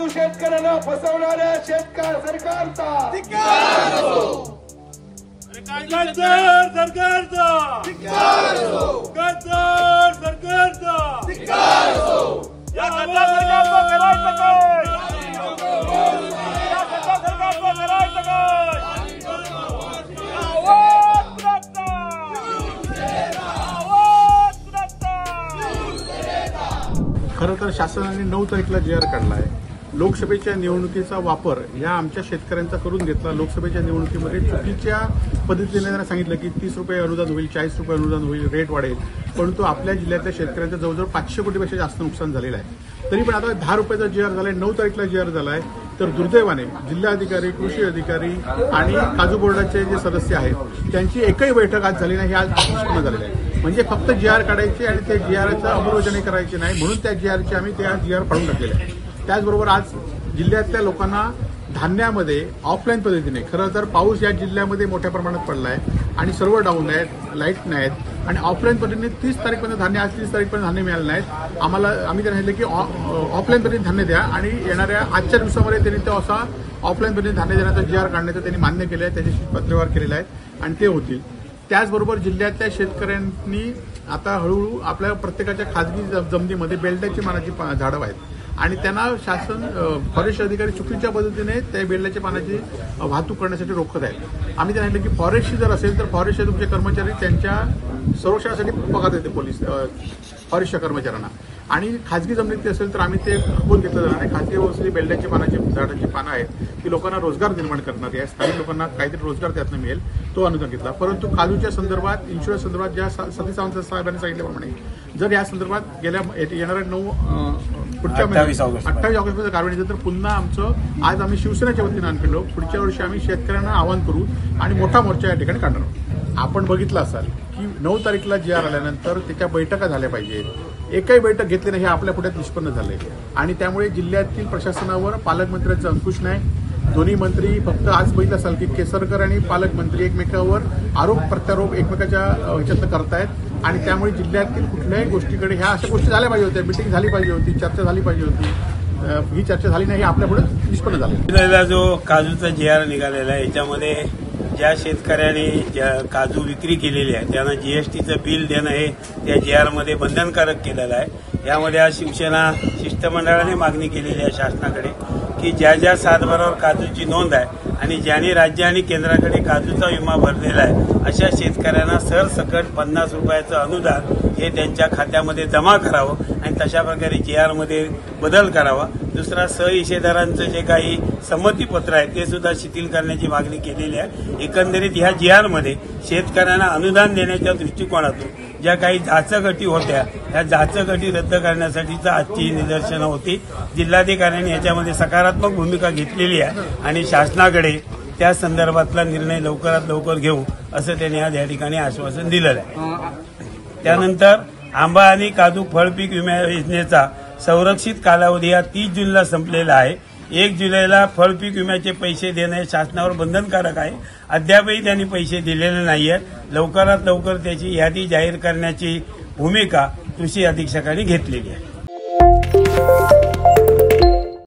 काजू शेतकऱ्यांना फसवणाऱ्या सरकारचा खरं तर शासनाने 9 तारखेला जी.आर. काढला आहे. लोकसभेच्या निवडणुकीचा वापर या आमच्या शेतकऱ्यांचा करून घेतला. लोकसभेच्या निवडणुकीमध्ये चुकीच्या पद्धतीने त्यांना सांगितलं की 30 रुपये अनुदान होईल, 40 रुपये अनुदान होईल, रेट वाढेल. परंतु आपल्या जिल्ह्यातल्या शेतकऱ्यांचं जवळजवळ 500 कोटीपेक्षा जास्त नुकसान झालेलं आहे. तरी पण आता 10 रुपयाचा जी.आर. झाला आहे, 9 तारखेला जी.आर. झाला आहे. तर दुर्दैवाने जिल्हाधिकारी, कृषी अधिकारी आणि काजू बोर्डाचे जे सदस्य आहेत त्यांची एकही बैठक आज झाली नाही. हे आज निष्पन्न झालेलं आहे. म्हणजे फक्त जी.आर. काढायची आणि ते जी.आरचं अंमलबजावणी करायची नाही, म्हणून त्या जी.आरची आम्ही त्या जी.आर. फाडून टाकलेले आहे. त्याचबरोबर आज जिल्ह्यातल्या लोकांना धान्यामध्ये ऑफलाईन पद्धतीने, खरं तर पाऊस या जिल्ह्यामध्ये मोठ्या प्रमाणात पडला आहे आणि सर्व डाऊन आहेत, लाईट नाहीत आणि ऑफलाईन पद्धतीने 30 तारीखपर्यंत धान्य, आज 30 तारीखपर्यंत धान्य मिळालं नाहीत. आम्ही त्यांना सांगितलं की ऑफलाईन पद्धतीने धान्य द्या आणि येणाऱ्या आजच्या दिवसामध्ये त्यांनी तो असा ऑफलाईन पद्धतीने धान्य देण्याचा जी.आर. काढण्याचं त्यांनी मान्य केलं आहे, त्याच्याशी पत्रव्यवहार केलेला आहे आणि ते होतील. त्याचबरोबर जिल्ह्यातल्या शेतकऱ्यांनी आता हळूहळू आपल्या प्रत्येकाच्या खाजगी जमिनीमध्ये बेल्टाची मानाची झाडं आहेत आणि त्यांना शासन, फॉरेस्ट अधिकारी चुकीच्या पद्धतीने त्या बेल्टाच्या पानाची वाहतूक करण्यासाठी रोखत आहेत. आम्ही त्यांना सांगितलं की फॉरेस्टची जर असेल तर फॉरेस्टचे तुमचे कर्मचारी त्यांच्या संरक्षणासाठी पगार देते पोलीस फॉरेस्टच्या कर्मचाऱ्यांना, आणि खाजगी जमिनीत असेल तर आम्ही ते खपवून घेतलं जाणार नाही. खाजगी व्यवस्थेची बेल्टाची पानाची झाडाची पानं आहेत ती लोकांना रोजगार निर्माण करणारी आहे. स्थानिक लोकांना काहीतरी रोजगार त्यातनं मिळेल, तो अनुदान घेतला. परंतु काजूच्या संदर्भात, इन्शुरन्स संदर्भात ज्या सतीश सावंत साहेबांनी सांगितल्याप्रमाणे जर या संदर्भात येणाऱ्या पुढच्या 28 ऑगस्टमध्ये कारवाई झाली तर पुन्हा आमचं, आज आम्ही शिवसेनेच्या वतीनं आणलेलो, पुढच्या वर्षी आम्ही शेतकऱ्यांना आवाहन करू आणि मोठा मोर्चा या ठिकाणी काढणार आहोत. आपण बघितलं असाल की 9 तारखेला जी.आर. आल्यानंतर त्याच्या बैठका झाल्या पाहिजेत. एकही बैठक घेतली नाही हे आपल्या पुढ्यात निष्पन्न झालंय आणि त्यामुळे जिल्ह्यातील प्रशासनावर पालकमंत्र्यांचा अंकुश नाही. दोन्ही मंत्री फक्त आज बघितलं असाल की केसरकर आणि पालकमंत्री एकमेकावर आरोप प्रत्यारोप एकमेकाच्या ह्याच्यातनं करतायत आणि त्यामुळे जिल्ह्यातील कुठल्याही गोष्टीकडे, ह्या अशा गोष्टी झाल्या पाहिजे होत्या, मिटिंग झाली पाहिजे होती, चर्चा झाली पाहिजे होती. ही चर्चा झाली नाही, हे आपल्या पुढे निष्पन्न झालं. जो काजूचा जी.आर. निघालेला आहे याच्यामध्ये ज्या शेतकऱ्यांनी काजू विक्री केलेली आहे त्यांना जीएसटीचं बिल देणं हे त्या जी.आर.मध्ये बंधनकारक केलेलं आहे. यामध्ये आज शिवसेना शिष्टमंडळाने मागणी केलेली आहे शासनाकडे की ज्या ज्या सातबारावर काजूची नोंद आहे आणि ज्यांनी राज्य आणि केंद्राकडे काजूचा विमा भरलेला आहे अशा शेतकऱ्यांना सरसकट 50 रुपयाचं अनुदान हे त्यांच्या खात्यामध्ये जमा करावं आणि तशा प्रकारे जी.आर.मध्ये बदल करावा. दुसरा, सहहिस्सेदारांचं जे काही संमतीपत्र आहे ते सुद्धा शिथिल करण्याची मागणी केलेली आहे. एकंदरीत ह्या जी.आर.मध्ये शेतकऱ्यांना अनुदान देण्याच्या दृष्टिकोनातून ज्या काही जाचक होत्या ह्या जाचक रद्द करण्यासाठीच आजची निदर्शनं होती. जिल्हाधिकाऱ्यांनी याच्यामध्ये सकारात्मक भूमिका घेतलेली आहे आणि शासनाकडे त्या संदर्भातला निर्णय लवकरात लवकर घेऊ असं त्यांनी आज या ठिकाणी आश्वासन दिलेलं आहे. त्यानंतर आंबा आणि काजू फळपीक विमा योजनेचा संरक्षित कालावधी हा 30 जूनला संपलेला आहे. 1 जुलैला फळपीक विम्याचे पैसे देणे शासनावर बंधनकारक आहे. अद्यापही त्यांनी पैसे दिलेले नाहीये. लवकरात लवकर त्याची यादी जाहीर करण्याची भूमिका कृषी अधीक्षकांनी घेतलेली आहे.